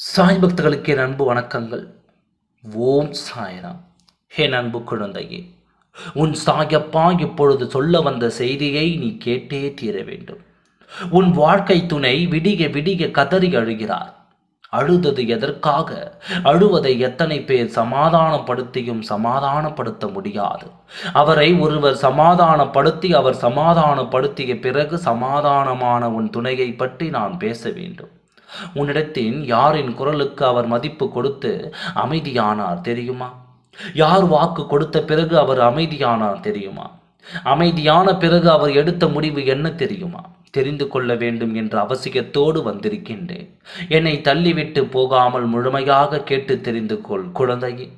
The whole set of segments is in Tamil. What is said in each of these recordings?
சாய் பக்தர்களுக்கு என் அன்பு வணக்கங்கள். ஓம் சாய்ராம். என் அன்பு குழந்தையே, உன் சாயப்பா இப்பொழுது சொல்ல வந்த செய்தியை நீ கேட்டே தீர வேண்டும். உன் வாழ்க்கை துணை விடிய விடிய கதறி அழுகிறார். அழுதது எதற்காக? அழுவதை எத்தனை பேர் சமாதானப்படுத்தியும் சமாதானப்படுத்த முடியாது. அவரை ஒருவர் சமாதானப்படுத்தி அவர் சமாதானப்படுத்திய பிறகு சமாதானமான உன் துணையை பற்றி நான் பேச வேண்டும். உன்னிடத்தின் யாரின் குரலுக்கு அவர் மதிப்பு கொடுத்து அமைதியானார் தெரியுமா? யார் வாக்கு கொடுத்த பிறகு அவர் அமைதியானார் தெரியுமா? அமைதியான பிறகு அவர் எடுத்த முடிவு என்ன தெரியுமா? தெரிந்து கொள்ள வேண்டும் என்ற அவசியத்தோடு வந்திருக்கின்றேன். என்னை தள்ளிவிட்டு போகாமல் முழுமையாக கேட்டு தெரிந்து கொள் குழந்தையே.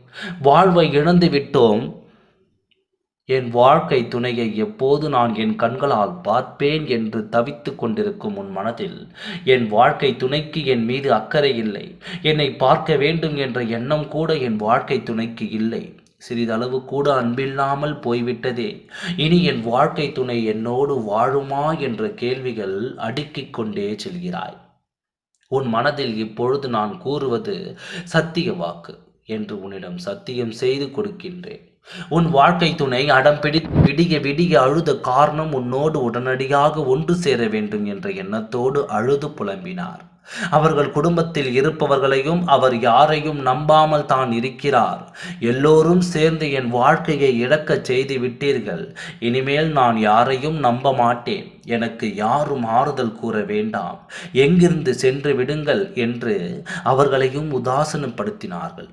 வாழ்வை இழந்து விட்டோம். என் வாழ்க்கை துணையை எப்போது நான் என் கண்களால் பார்ப்பேன் என்று தவித்துக் கொண்டிருக்கும் உன் மனதில் என் வாழ்க்கை துணைக்கு என் மீது அக்கறை இல்லை, என்னை பார்க்க வேண்டும் என்ற எண்ணம் கூட என் வாழ்க்கை துணைக்கு இல்லை, சிறிதளவு கூட அன்பில்லாமல் போய்விட்டதே, இனி என் வாழ்க்கை துணை என்னோடு வாழுமா என்ற கேள்விகள் அடுக்கிக் கொண்டே செல்கிறாய். உன் மனதில் இப்பொழுது நான் கூறுவது சத்திய வாக்கு என்று உன்னிடம் சத்தியம் செய்து கொடுக்கின்றேன். உன் வாழ்க்கை துணை அடம் பிடித்து விடிய விடிய அழுத காரணம் உன்னோடு உடனடியாக ஒன்று சேர வேண்டும் என்ற எண்ணத்தோடு அழுது புலம்பினார். அவர்கள் குடும்பத்தில் இருப்பவர்களையும் அவர் யாரையும் நம்பாமல் தான் இருக்கிறார். எல்லோரும் சேர்ந்து என் வாழ்க்கையை இழக்கச் செய்து விட்டீர்கள். இனிமேல் நான் யாரையும் நம்ப மாட்டேன். எனக்கு யாரும் ஆறுதல் கூற வேண்டாம். எங்கிருந்து சென்று விடுங்கள் என்று அவர்களையும் உதாசனப்படுத்தினார்கள்.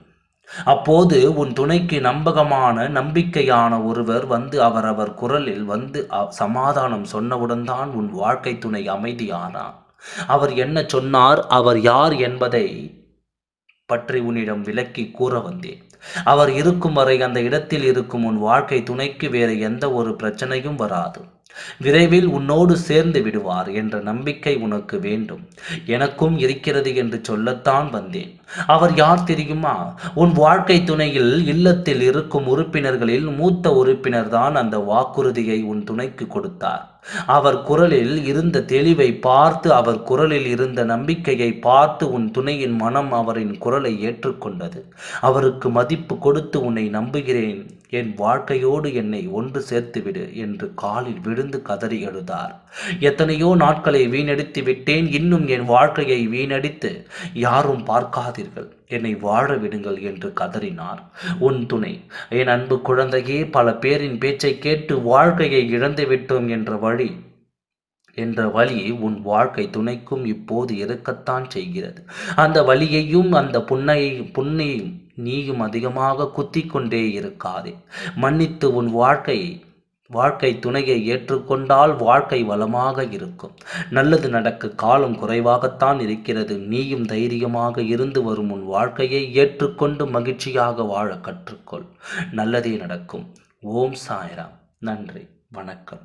அப்போது உன் துணைக்கு நம்பிக்கையான ஒருவர் வந்து அவரவர் குரலில் வந்து சமாதானம் சொன்னவுடன் தான் உன் வாழ்க்கை துணை அமைதியானார். அவர் என்ன சொன்னார், அவர் யார் என்பதை பற்றி உன்னிடம் விளக்கி கூற வந்தேன். அவர் இருக்கும் வரை அந்த இடத்தில் இருக்கும் உன் வாழ்க்கை துணைக்கு வேறு எந்த ஒரு பிரச்சனையும் வராது. விரைவில் உன்னோடு சேர்ந்து விடுவார் என்ற நம்பிக்கை உனக்கு வேண்டும். எனக்கும் இருக்கிறது என்று சொல்லத்தான் வந்தேன். அவர் யார் தெரியுமா? உன் வாழ்க்கை துணையில் இல்லத்தில் இருக்கும் உறுப்பினர்களில் மூத்த உறுப்பினர் தான் அந்த வாக்குறுதியை உன் துணைக்கு கொடுத்தார். அவர் குரலில் இருந்த தெளிவை பார்த்து, அவர் குரலில் இருந்த நம்பிக்கையை பார்த்து உன் துணையின் மனம் அவரின் குரலை ஏற்றுக்கொண்டது. அவருக்கு மதிப்பு கொடுத்து உன்னை நம்புகிறேன், என் வாழ்க்கையோடு என்னை ஒன்று சேர்த்துவிடு என்று காலில் விழுந்து கதறி எழுதார். எத்தனையோ நாட்களை வீணடித்து விட்டேன், இன்னும் என் வாழ்க்கையை வீணடித்து யாரும் பார்க்காதீர்கள், என்னை வாழ விடுங்கள் என்று கதறினார் உன் துணை. என் அன்பு குழந்தையே, பல பேரின் பேச்சை கேட்டு வாழ்க்கையை இழந்து விட்டோம் என்ற வழி உன் வாழ்க்கை துணைக்கும் இப்போது இருக்கத்தான் செய்கிறது. அந்த வழியையும் அந்த புண்ணையும் நீயும் அதிகமாக குத்திக் கொண்டே இருக்காதே. மன்னித்து உன் வாழ்க்கை துணையை ஏற்றுக்கொண்டால் வாழ்க்கை வளமாக இருக்கும். நல்லது நடக்க காலம் குறைவாகத்தான் இருக்கிறது. நீயும் தைரியமாக இருந்து வரும் உன் வாழ்க்கையை ஏற்றுக்கொண்டு மகிழ்ச்சியாக வாழ கற்றுக்கொள். நல்லதே நடக்கும். ஓம் சாய்ராம். நன்றி. வணக்கம்.